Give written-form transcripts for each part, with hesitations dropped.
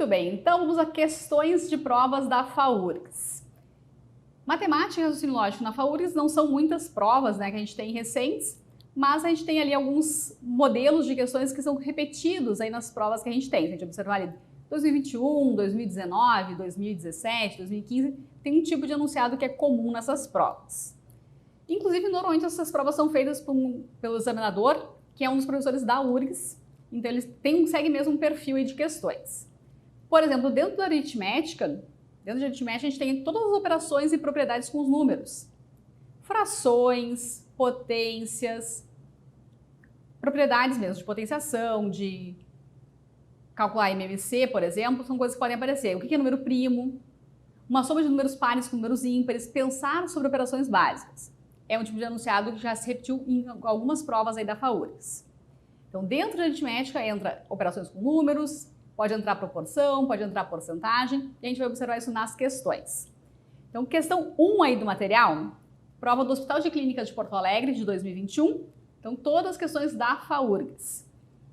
Muito bem, então vamos a questões de provas da FAURGS. Matemática e raciocínio lógico na FAURGS não são muitas provas, né, que a gente tem recentes, mas a gente tem ali alguns modelos de questões que são repetidos aí nas provas que a gente tem. Se a gente observar ali 2021, 2019, 2017, 2015, tem um tipo de enunciado que é comum nessas provas. Inclusive, normalmente essas provas são feitas pelo examinador, que é um dos professores da URGS, então ele segue mesmo um perfil aí de questões. Por exemplo, dentro de aritmética a gente tem todas as operações e propriedades com os números. Frações, potências, propriedades mesmo de potenciação, de calcular MMC, por exemplo, são coisas que podem aparecer. O que é número primo? Uma soma de números pares com números ímpares, pensar sobre operações básicas. É um tipo de enunciado que já se repetiu em algumas provas aí da FAURGS. Então, dentro de aritmética entra operações com números, pode entrar proporção, pode entrar porcentagem, e a gente vai observar isso nas questões. Então, questão 1 aí do material, prova do Hospital de Clínicas de Porto Alegre de 2021. Então, todas as questões da FAURGS.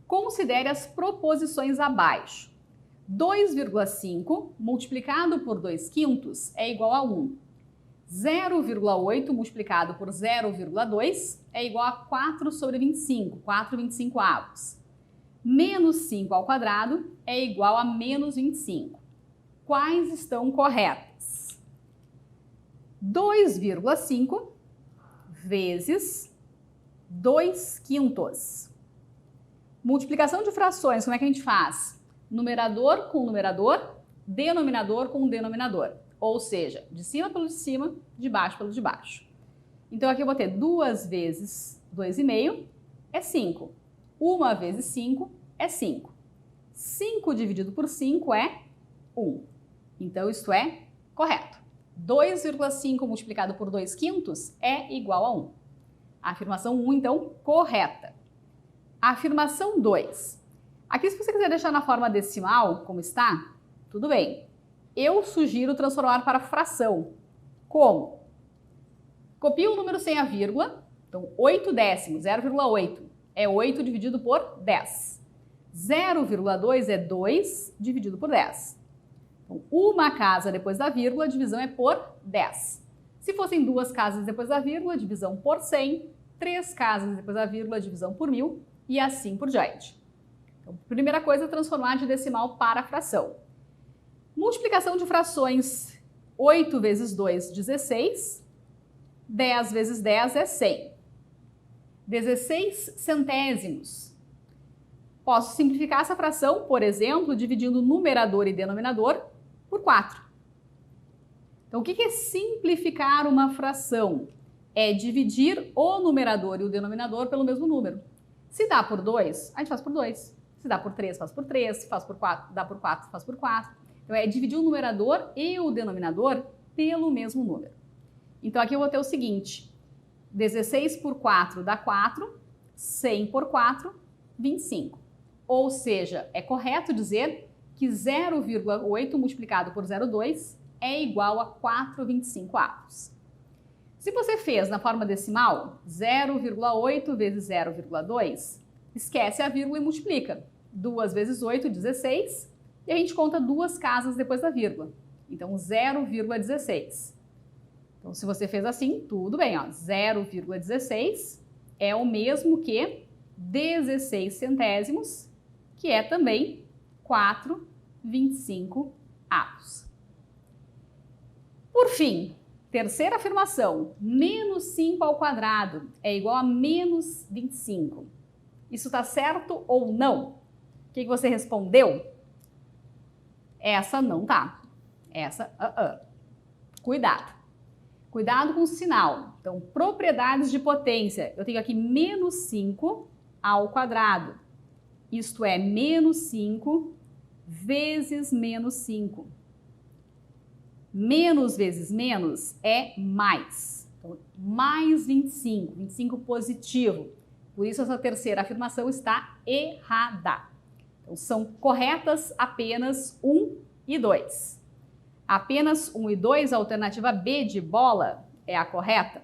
Considere as proposições abaixo. 2,5 multiplicado por 2/5 é igual a 1. 0,8 multiplicado por 0,2 é igual a 4 sobre 25, 4/25. Menos 5 ao quadrado é igual a menos 25. Quais estão corretas? 2,5 vezes 2/5. Multiplicação de frações, como é que a gente faz? Numerador com numerador, denominador com denominador. Ou seja, de cima pelo de cima, de baixo pelo de baixo. Então aqui eu vou ter 2 vezes 2,5 é 5. 1 vezes 5 é 5. 5 dividido por 5 é 1. Então isto é correto. 2,5 multiplicado por 2/5 é igual a 1. A afirmação 1, então, correta. A afirmação 2. Aqui, se você quiser deixar na forma decimal, como está, tudo bem. Eu sugiro transformar para fração. Como? Copio o número sem a vírgula. Então, 8 décimos, 0,8, é 8 dividido por 10. 0,2 é 2 dividido por 10. Então, uma casa depois da vírgula, a divisão é por 10. Se fossem duas casas depois da vírgula, divisão por 100. 3 casas depois da vírgula, divisão por 1000 e assim por diante. Então, primeira coisa, transformar de decimal para fração. Multiplicação de frações, 8 vezes 2, 16. 10 vezes 10 é 100. 16 centésimos. Posso simplificar essa fração, por exemplo, dividindo numerador e denominador por 4. Então, o que é simplificar uma fração? É dividir o numerador e o denominador pelo mesmo número. Se dá por 2, a gente faz por 2. Se dá por 3, faz por 3. Se faz por 4, dá por 4, faz por 4. Então, é dividir o numerador e o denominador pelo mesmo número. Então, aqui eu vou ter o seguinte. 16 por 4 dá 4. 100 por 4, 25. Ou seja, é correto dizer que 0,8 multiplicado por 0,2 é igual a 4/25. Se você fez na forma decimal, 0,8 vezes 0,2, esquece a vírgula e multiplica. 2 vezes 8, 16, e a gente conta duas casas depois da vírgula. Então, 0,16. Então, se você fez assim, tudo bem, ó. 0,16 é o mesmo que 16 centésimos, que é também 4/25. Por fim, terceira afirmação, menos 5 ao quadrado é igual a menos 25. Isso está certo ou não? O que você respondeu? Essa não tá. Essa, Cuidado. Cuidado com o sinal. Então, propriedades de potência. Eu tenho aqui menos 5 ao quadrado. Isto é, menos 5 vezes menos 5. Menos vezes menos é mais. Então, mais 25. 25 positivo. Por isso, essa terceira afirmação está errada. Então, são corretas apenas 1 e 2. Apenas 1 e 2, a alternativa B de bola, é a correta.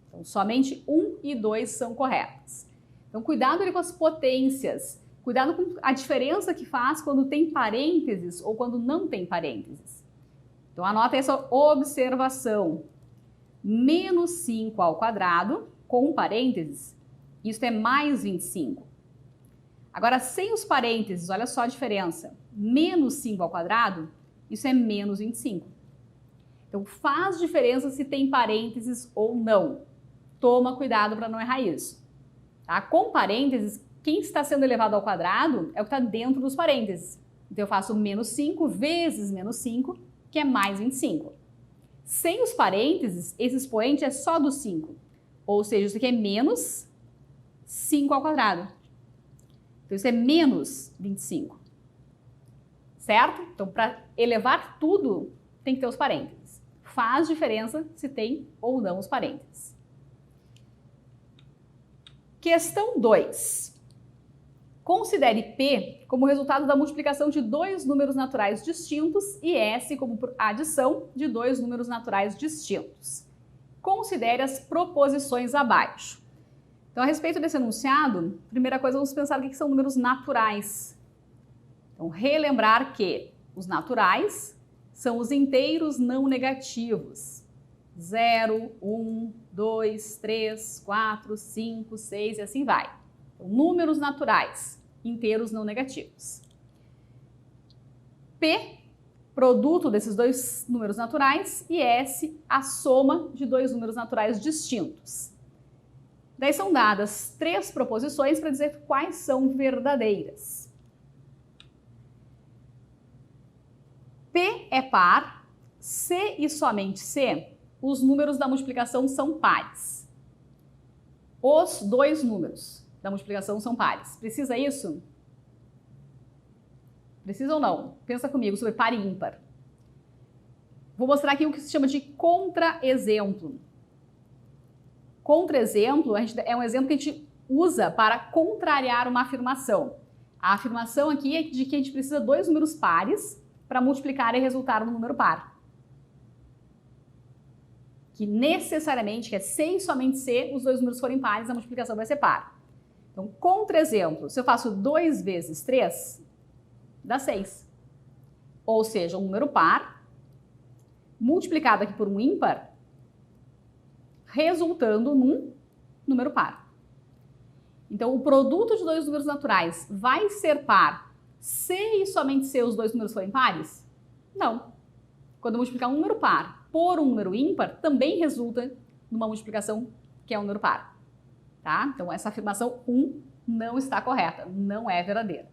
Então, somente 1 e 2 são corretas. Então, cuidado ali com as potências. Cuidado com a diferença que faz quando tem parênteses ou quando não tem parênteses. Então, anota essa observação. Menos 5 ao quadrado, com parênteses, isso é mais 25. Agora, sem os parênteses, olha só a diferença. Menos 5 ao quadrado, isso é menos 25. Então, faz diferença se tem parênteses ou não. Toma cuidado para não errar isso. Tá? Com parênteses, quem está sendo elevado ao quadrado é o que está dentro dos parênteses. Então, eu faço menos 5 vezes menos 5, que é mais 25. Sem os parênteses, esse expoente é só do 5. Ou seja, isso aqui é menos 5 ao quadrado. Então, isso é menos 25. Certo? Então, para elevar tudo, tem que ter os parênteses. Faz diferença se tem ou não os parênteses. Questão 2. Considere P como resultado da multiplicação de dois números naturais distintos e S como adição de dois números naturais distintos. Considere as proposições abaixo. Então, a respeito desse enunciado, primeira coisa, vamos pensar o que são números naturais. Então, relembrar que os naturais são os inteiros não negativos. 0, 1, 2, 3, 4, 5, 6 e assim vai. Então, números naturais, inteiros não negativos. P, produto desses dois números naturais, e S, a soma de dois números naturais distintos. Daí são dadas 3 proposições para dizer quais são verdadeiras. P é par, se e somente se, os números da multiplicação são pares. Os dois números da multiplicação são pares. Precisa isso? Precisa ou não? Pensa comigo sobre par e ímpar. Vou mostrar aqui o que se chama de contra-exemplo. Contra-exemplo é um exemplo que a gente usa para contrariar uma afirmação. A afirmação aqui é de que a gente precisa de dois números pares para multiplicar e resultar no número par. Que necessariamente, que é se e somente se, os dois números forem pares, a multiplicação vai ser par. Então, contra-exemplo, se eu faço 2 vezes 3, dá 6. Ou seja, um número par multiplicado aqui por um ímpar, resultando num número par. Então, o produto de dois números naturais vai ser par se e somente se os dois números forem pares? Não. Quando eu multiplicar um número par por um número ímpar, também resulta numa multiplicação que é um número par. Tá? Então, essa afirmação 1 não está correta, não é verdadeira.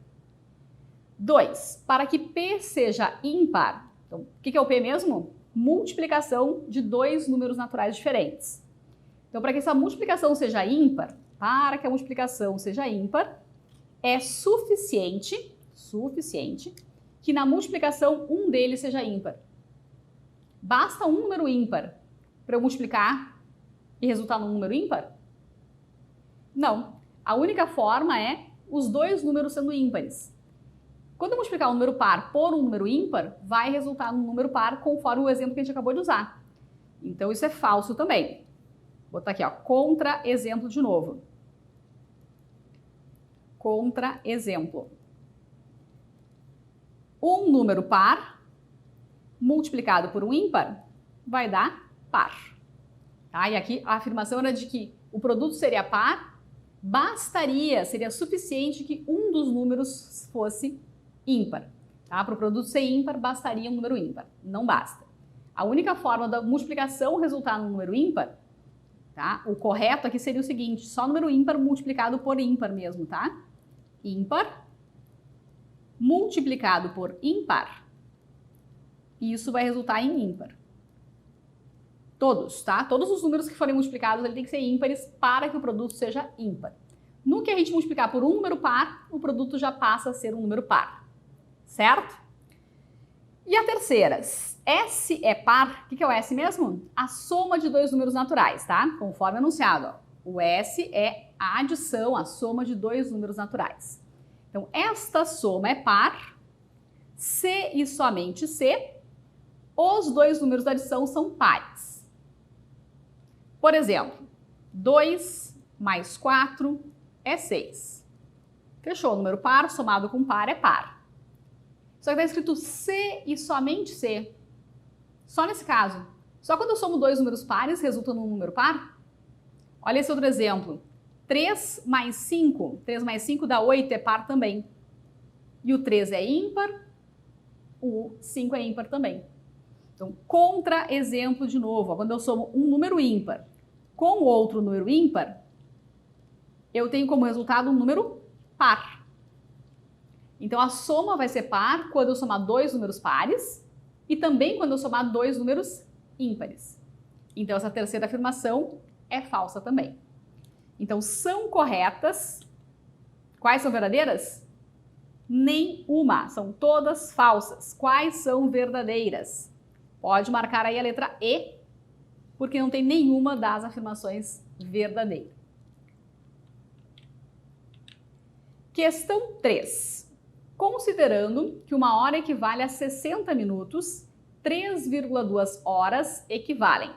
2. Para que P seja ímpar, então, o que é o P mesmo? Multiplicação de dois números naturais diferentes. Então, para que essa multiplicação seja ímpar, é suficiente que na multiplicação um deles seja ímpar. Basta um número ímpar para eu multiplicar e resultar num número ímpar? Não. A única forma é os dois números sendo ímpares. Quando eu multiplicar um número par por um número ímpar, vai resultar num número par conforme o exemplo que a gente acabou de usar. Então, isso é falso também. Vou botar aqui, ó, contra-exemplo de novo. Contra-exemplo. Um número par multiplicado por um ímpar vai dar par. Tá? E aqui a afirmação era de que o produto seria par, seria suficiente que um dos números fosse ímpar. Tá? Para o produto ser ímpar, bastaria um número ímpar. Não basta. A única forma da multiplicação resultar num número ímpar, tá? O correto aqui seria o seguinte, só número ímpar multiplicado por ímpar mesmo, tá? Ímpar multiplicado por ímpar, e isso vai resultar em ímpar. Todos, tá? Todos os números que forem multiplicados, ele tem que ser ímpares para que o produto seja ímpar. No que a gente multiplicar por um número par, o produto já passa a ser um número par, certo? E a terceira, S é par, o que é o S mesmo? A soma de dois números naturais, tá? Conforme anunciado, ó. O S é a adição, a soma de dois números naturais. Então, esta soma é par, se e somente se, os dois números da adição são pares. Por exemplo, 2 mais 4 é 6. Fechou, número par somado com par é par. Só que está escrito C e somente C. Só nesse caso. Só quando eu somo dois números pares resulta num número par? Olha esse outro exemplo. 3 mais 5. 3 mais 5 dá 8, é par também. E o 3 é ímpar, o 5 é ímpar também. Então, contra-exemplo de novo. Quando eu somo um número ímpar com outro número ímpar, eu tenho como resultado um número par. Então, a soma vai ser par quando eu somar dois números pares e também quando eu somar dois números ímpares. Então, essa terceira afirmação é falsa também. Então, são corretas. Quais são verdadeiras? Nenhuma. São todas falsas. Quais são verdadeiras? Pode marcar aí a letra E, porque não tem nenhuma das afirmações verdadeiras. Questão 3. Considerando que uma hora equivale a 60 minutos, 3,2 horas equivalem.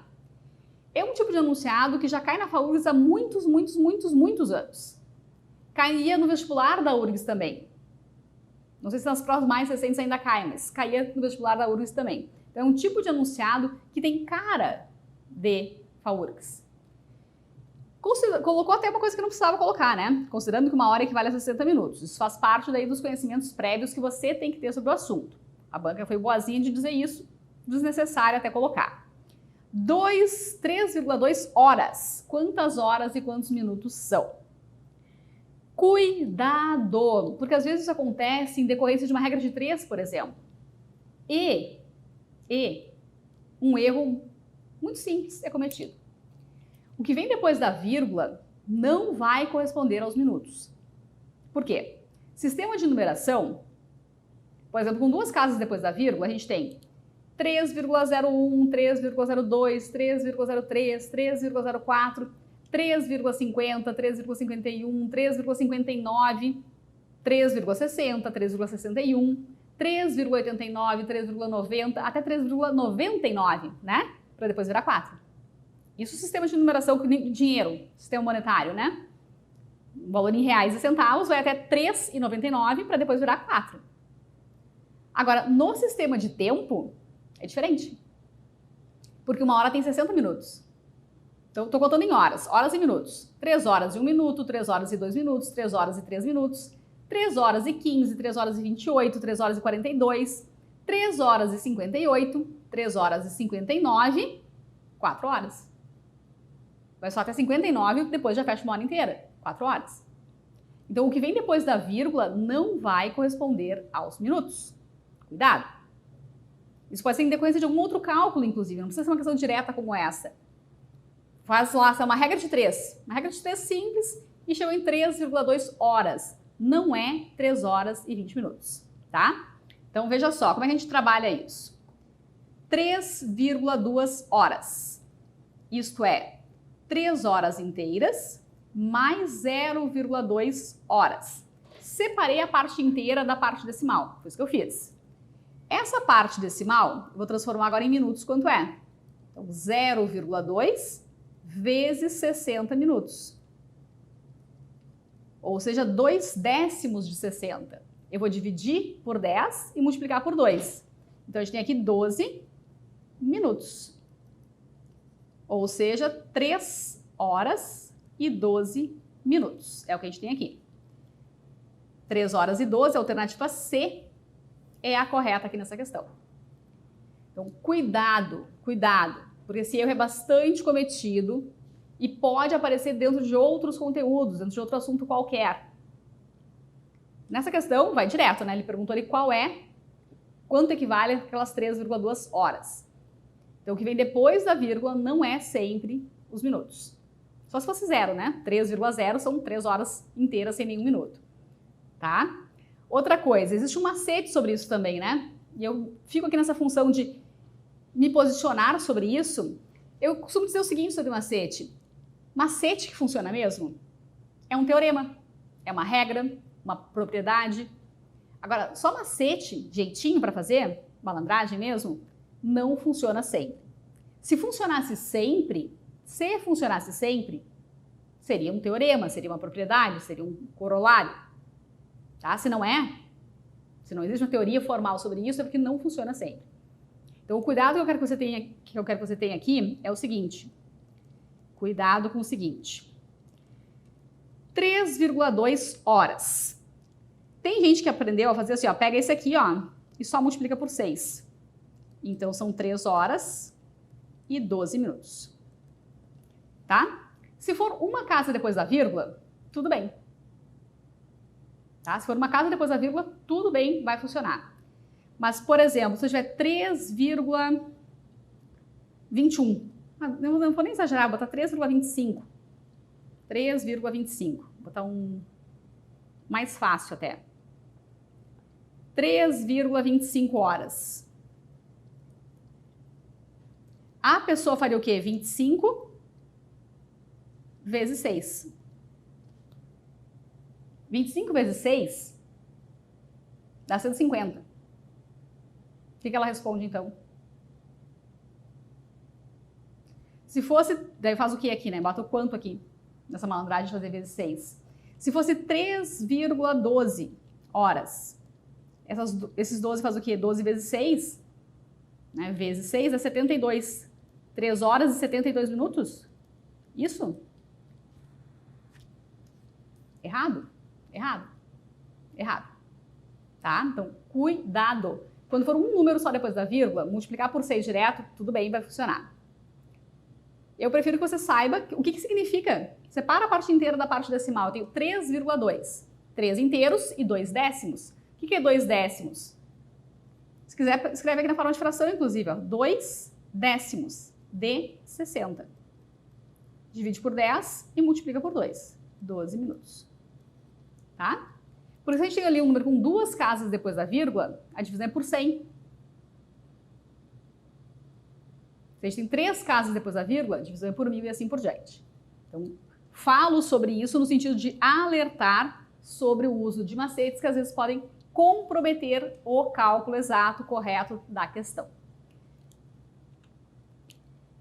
É um tipo de enunciado que já cai na FAURGS há muitos anos. Cairia no vestibular da URGS também. Não sei se nas provas mais recentes ainda cai, mas caía no vestibular da URGS também. Então, é um tipo de enunciado que tem cara de FAURGS. Colocou até uma coisa que não precisava colocar, né? Considerando que uma hora equivale a 60 minutos. Isso faz parte daí dos conhecimentos prévios que você tem que ter sobre o assunto. A banca foi boazinha de dizer isso, desnecessário até colocar. 3,2 horas. Quantas horas e quantos minutos são? Cuidado, porque às vezes isso acontece em decorrência de uma regra de 3, por exemplo. E um erro muito simples é cometido. O que vem depois da vírgula não vai corresponder aos minutos. Por quê? Sistema de numeração, por exemplo, com duas casas depois da vírgula, a gente tem 3,01, 3,02, 3,03, 3,04, 3,50, 3,51, 3,59, 3,60, 3,61, 3,89, 3,90, até 3,99, né? Para depois virar 4. Isso é o sistema de numeração com dinheiro, sistema monetário, né? O valor em reais e centavos vai até 3,99 para depois virar 4. Agora, no sistema de tempo, é diferente. Porque uma hora tem 60 minutos. Então, estou contando em horas, horas e minutos. 3 horas e 1 minuto, 3 horas e 2 minutos, 3 horas e 3 minutos, 3 horas e 15, 3 horas e 28, 3 horas e 42, 3 horas e 58, 3 horas e 59, 4 horas. Vai só até 59, depois já fecha uma hora inteira, 4 horas. Então, o que vem depois da vírgula não vai corresponder aos minutos. Cuidado. Isso pode ser em decorrência de algum outro cálculo, inclusive, não precisa ser uma questão direta como essa. Faz lá, é uma regra de 3. Uma regra de 3 simples e chegou em 3,2 horas. Não é 3 horas e 20 minutos, tá? Então, veja só, como é que a gente trabalha isso? 3,2 horas. Isto é, 3 horas inteiras mais 0,2 horas. Separei a parte inteira da parte decimal, foi isso que eu fiz. Essa parte decimal, eu vou transformar agora em minutos, quanto é? Então, 0,2 vezes 60 minutos. Ou seja, 2 décimos de 60. Eu vou dividir por 10 e multiplicar por 2. Então, a gente tem aqui 12 minutos. Ou seja, 3 horas e 12 minutos. É o que a gente tem aqui. 3 horas e 12, a alternativa C é a correta aqui nessa questão. Então, cuidado, porque esse erro é bastante cometido e pode aparecer dentro de outros conteúdos, dentro de outro assunto qualquer. Nessa questão, vai direto, né? Ele perguntou ali quanto equivale aquelas 3,2 horas. Então, o que vem depois da vírgula não é sempre os minutos. Só se fosse zero, né? 3,0 são 3 horas inteiras sem nenhum minuto, tá? Outra coisa, existe um macete sobre isso também, né? E eu fico aqui nessa função de me posicionar sobre isso. Eu costumo dizer o seguinte sobre macete. Macete que funciona mesmo é um teorema, é uma regra, uma propriedade. Agora, só macete, jeitinho para fazer, malandragem mesmo, não funciona sempre. Se funcionasse sempre, seria um teorema, seria uma propriedade, seria um corolário. Tá? Se não existe uma teoria formal sobre isso, é porque não funciona sempre. Então, o cuidado que eu quero que você tenha aqui é o seguinte. Cuidado com o seguinte. 3,2 horas. Tem gente que aprendeu a fazer assim, ó, pega esse aqui, ó, e só multiplica por 6. Então, são 3 horas e 12 minutos. Tá? Se for uma casa depois da vírgula, tudo bem. Tá? Se for uma casa depois da vírgula, tudo bem, vai funcionar. Mas, por exemplo, se eu tiver 3,21, não vou nem exagerar, vou botar 3,25. 3,25. Vou botar um mais fácil até. 3,25 horas. A pessoa faria o quê? 25 vezes 6. 25 vezes 6 dá 150. O que ela responde, então? Se fosse, daí faz o que aqui, né? Bota o quanto aqui, nessa malandragem de fazer vezes 6. Se fosse 3,12 horas, esses 12 faz o quê? 12 vezes 6, né? Vezes 6 é 72. 3 horas e 72 minutos? Isso? Errado? Errado. Errado. Tá? Então, cuidado. Quando for um número só depois da vírgula, multiplicar por 6 direto, tudo bem, vai funcionar. Eu prefiro que você saiba o que significa. Separa a parte inteira da parte decimal. Eu tenho 3,2. 3 inteiros e 2 décimos. O que é 2 décimos? Se quiser, escreve aqui na forma de fração, inclusive. Ó, 2 décimos de 60. Divide por 10 e multiplica por 2. 12 minutos. Tá? Por isso a gente tem ali um número com 2 casas depois da vírgula, a divisão é por 100. Se a gente tem 3 casas depois da vírgula, a divisão é por 1000 e assim por diante. Então, falo sobre isso no sentido de alertar sobre o uso de macetes que às vezes podem comprometer o cálculo exato, correto da questão.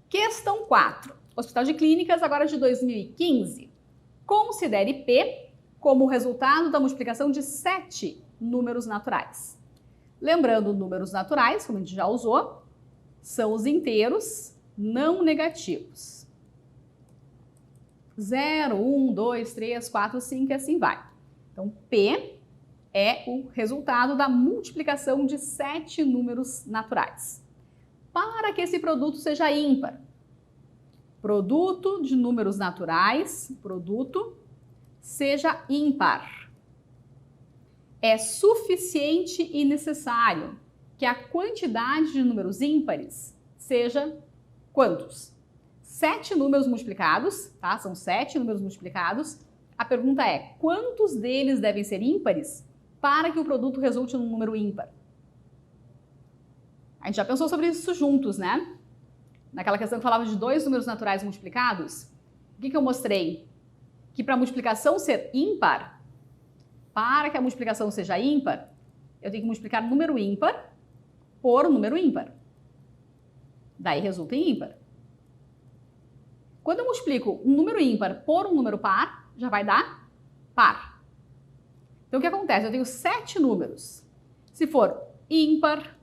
Questão 4. Hospital de Clínicas, agora de 2015. Considere P como resultado da multiplicação de 7 números naturais. Lembrando, números naturais, como a gente já usou, são os inteiros não negativos. 0, 1, 2, 3, 4, 5 e assim vai. Então, P é o resultado da multiplicação de 7 números naturais. Para que esse produto seja ímpar, produto de números naturais, produto, seja ímpar. É suficiente e necessário que a quantidade de números ímpares seja quantos? 7 números multiplicados, tá? São 7 números multiplicados. A pergunta é, quantos deles devem ser ímpares para que o produto resulte num número ímpar? A gente já pensou sobre isso juntos, né? Naquela questão que falava de 2 números naturais multiplicados, o que eu mostrei? Que para a multiplicação ser ímpar, para que a multiplicação seja ímpar, eu tenho que multiplicar número ímpar por número ímpar. Daí resulta em ímpar. Quando eu multiplico um número ímpar por um número par, já vai dar par. Então, o que acontece? Eu tenho 7 números. Se for ímpar,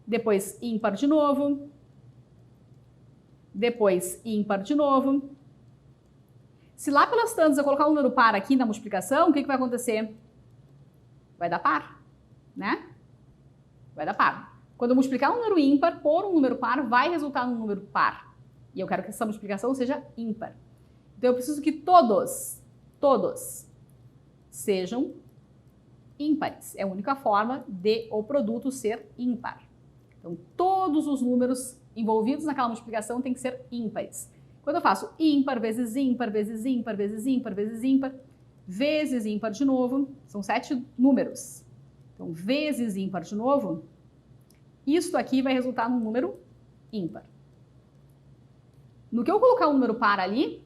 depois ímpar de novo, depois ímpar de novo. Se lá pelas tantas eu colocar um número par aqui na multiplicação, o que vai acontecer? Vai dar par, né? Vai dar par. Quando eu multiplicar um número ímpar por um número par, vai resultar num número par. E eu quero que essa multiplicação seja ímpar. Então eu preciso que todos sejam ímpares. É a única forma de o produto ser ímpar. Então todos os números envolvidos naquela multiplicação têm que ser ímpares. Quando eu faço ímpar vezes ímpar, vezes ímpar, vezes ímpar, vezes ímpar, vezes ímpar de novo, são 7 números. Então, vezes ímpar de novo, isto aqui vai resultar num número ímpar. No que eu colocar um número par ali,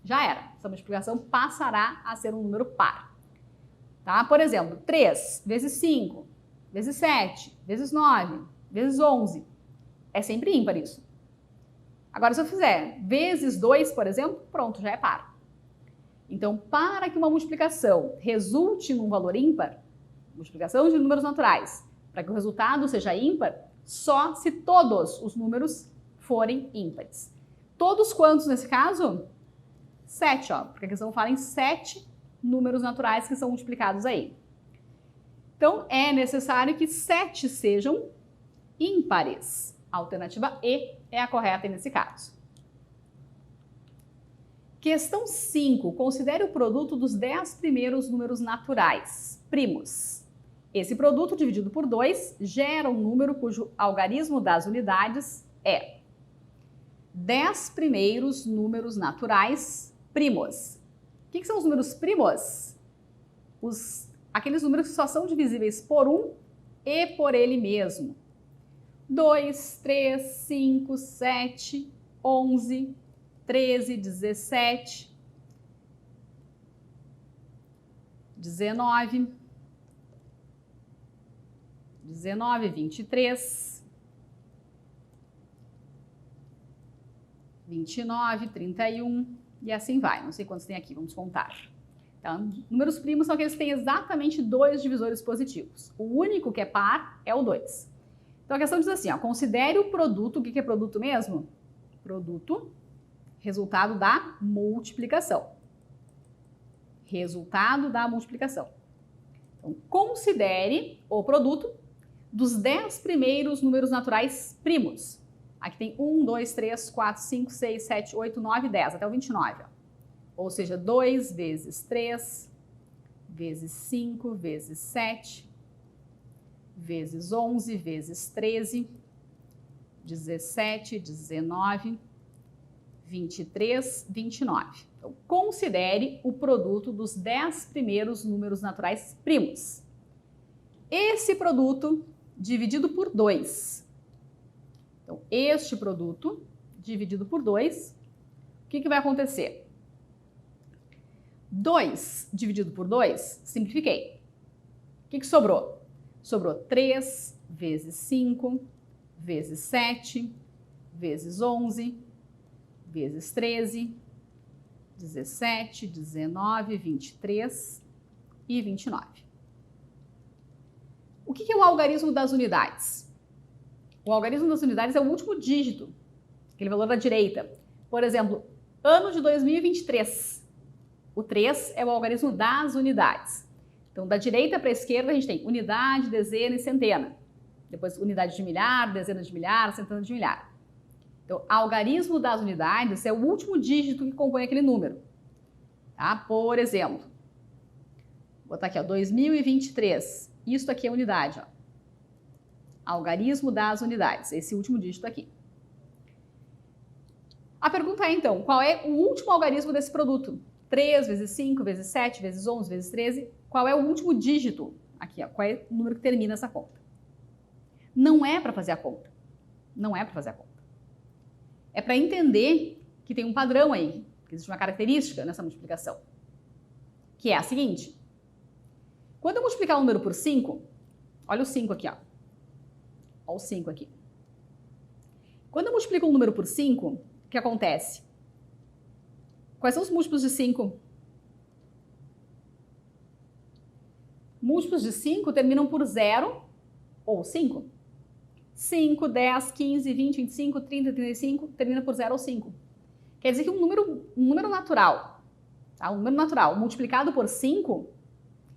já era. Essa multiplicação passará a ser um número par. Tá? Por exemplo, 3 vezes 5, vezes 7, vezes 9, vezes 11. É sempre ímpar isso. Agora, se eu fizer vezes 2, por exemplo, pronto, já é par. Então, para que uma multiplicação resulte num valor ímpar, multiplicação de números naturais, para que o resultado seja ímpar, só se todos os números forem ímpares. Todos quantos nesse caso? 7, ó, porque a questão fala em 7 números naturais que são multiplicados aí. Então, é necessário que 7 sejam ímpares. A alternativa E é a correta nesse caso. Questão 5. Considere o produto dos 10 primeiros números naturais, primos. Esse produto dividido por 2 gera um número cujo algarismo das unidades é 10 primeiros números naturais primos. O que são os números primos? Aqueles números que só são divisíveis por 1 e por ele mesmo. 2, 3, 5, 7, 11, 13, 17, 19, 23, 29, 31 e assim vai. Não sei quantos tem aqui, vamos contar. Então, números primos são aqueles que têm exatamente 2 divisores positivos. O único que é par é o 2. Então a questão diz assim, ó, considere o produto, o que é produto mesmo? Produto, resultado da multiplicação. Resultado da multiplicação. Então, considere o produto dos 10 primeiros números naturais primos. Aqui tem 1, 2, 3, 4, 5, 6, 7, 8, 9, 10, até o 29. Ó. Ou seja, 2 vezes 3, vezes 5, vezes 7, vezes 11, vezes 13, 17, 19, 23, 29. Então, considere o produto dos 10 primeiros números naturais primos. Esse produto dividido por 2. Então, este produto dividido por 2, o que vai acontecer? 2 dividido por 2, simplifiquei. O que sobrou? Sobrou 3 vezes 5, vezes 7, vezes 11, vezes 13, 17, 19, 23 e 29. O que é o algarismo das unidades? O algarismo das unidades é o último dígito, aquele valor da direita. Por exemplo, ano de 2023. O 3 é o algarismo das unidades. Então, da direita para a esquerda, a gente tem unidade, dezena e centena. Depois, unidade de milhar, dezena de milhar, centena de milhar. Então, algarismo das unidades é o último dígito que compõe aquele número. Tá? Por exemplo, vou botar aqui, ó, 2023. Isso aqui é unidade, ó. Algarismo das unidades, esse último dígito aqui. A pergunta é, então, qual é o último algarismo desse produto? 3 vezes 5, vezes 7, vezes 11, vezes 13. Qual é o último dígito? Aqui, ó, qual é o número que termina essa conta? Não é para fazer a conta. Não é para fazer a conta. É para entender que tem um padrão aí, que existe uma característica nessa multiplicação, que é a seguinte. Quando eu multiplicar um número por 5, olha o 5 aqui, ó. Olha o 5 aqui. Quando eu multiplico um número por 5, o que acontece? Quais são os múltiplos de 5? Múltiplos de 5 terminam por 0 ou 5. 5, 10, 15, 20, 25, 30, 35 termina por 0 ou 5. Quer dizer que um número natural, tá? Um número natural multiplicado por 5,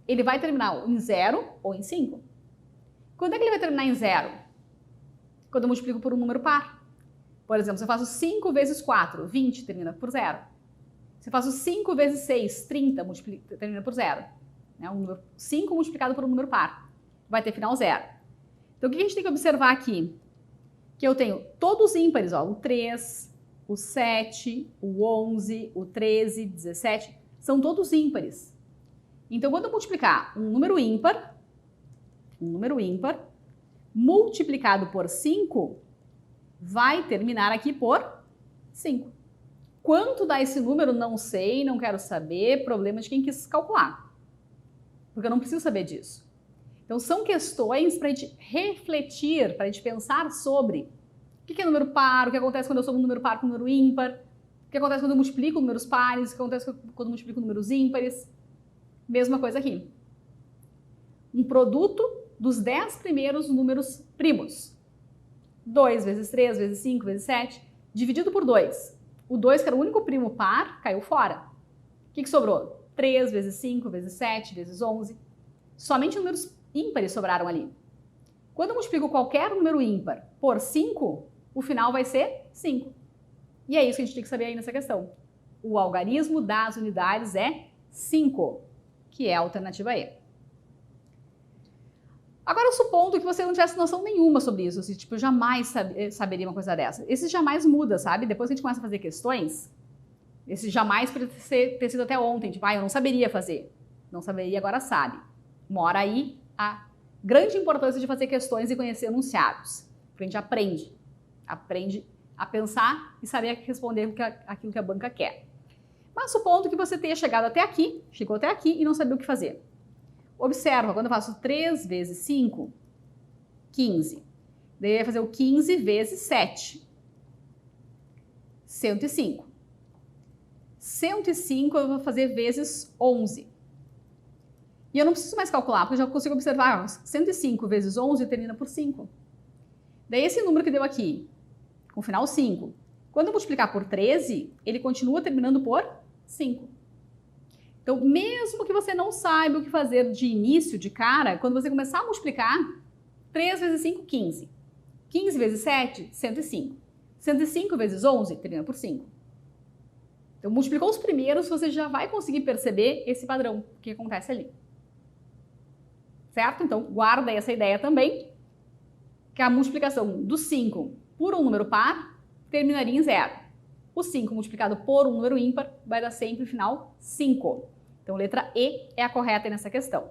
ele vai terminar em 0 ou em 5. Quando é que ele vai terminar em 0? Quando eu multiplico por um número par. Por exemplo, se eu faço 5 vezes 4, 20, termina por 0. Se eu faço 5 vezes 6, 30, termina por 0. Né? 5 multiplicado por um número par. Vai ter final 0. Então, o que a gente tem que observar aqui? Que eu tenho todos ímpares, ó, o 3, o 7, o 11, o 13, 17, são todos ímpares. Então, quando eu multiplicar um número ímpar, multiplicado por 5, vai terminar aqui por 5. Quanto dá esse número? Não sei, não quero saber, problema de quem quis calcular. Porque eu não preciso saber disso. Então, são questões para a gente refletir, para a gente pensar sobre o que é número par, o que acontece quando eu somo um número par com um número ímpar. O que acontece quando eu multiplico números pares? O que acontece quando eu multiplico números ímpares? Mesma coisa aqui. Um produto dos 10 primeiros números primos. 2 vezes 3 vezes 5 vezes 7, dividido por 2. O 2, que era o único primo par, caiu fora. O que sobrou? 3 vezes 5 vezes 7 vezes 11. Somente números ímpares sobraram ali. Quando eu multiplico qualquer número ímpar por 5, o final vai ser 5. E é isso que a gente tem que saber aí nessa questão. O algarismo das unidades é 5, que é a alternativa E. Agora, supondo que você não tivesse noção nenhuma sobre isso, assim, tipo, eu jamais saberia uma coisa dessa. Esse jamais muda, sabe? Depois que a gente começa a fazer questões, esse jamais pode ter sido até ontem, tipo, eu não saberia fazer. Não saberia, agora sabe. Mora aí a grande importância de fazer questões e conhecer enunciados. Porque a gente aprende a pensar e saber responder aquilo que a banca quer. Mas supondo que você tenha chegado até aqui, chegou até aqui e não sabia o que fazer. Observa, quando eu faço 3 vezes 5, 15. Daí eu ia fazer o 15 vezes 7. 105. 105 eu vou fazer vezes 11. E eu não preciso mais calcular, porque eu já consigo observar. 105 vezes 11 termina por 5. Daí esse número que deu aqui, com final 5, quando eu multiplicar por 13, ele continua terminando por 5. Então, mesmo que você não saiba o que fazer de início, de cara, quando você começar a multiplicar, 3 vezes 5, 15. 15 vezes 7, 105. 105 vezes 11, termina por 5. Então, multiplicou os primeiros, você já vai conseguir perceber esse padrão que acontece ali. Certo? Então, guarda essa ideia também, que a multiplicação do 5 por um número par terminaria em 0. O 5 multiplicado por um número ímpar vai dar sempre no final 5. Então, letra E é a correta nessa questão.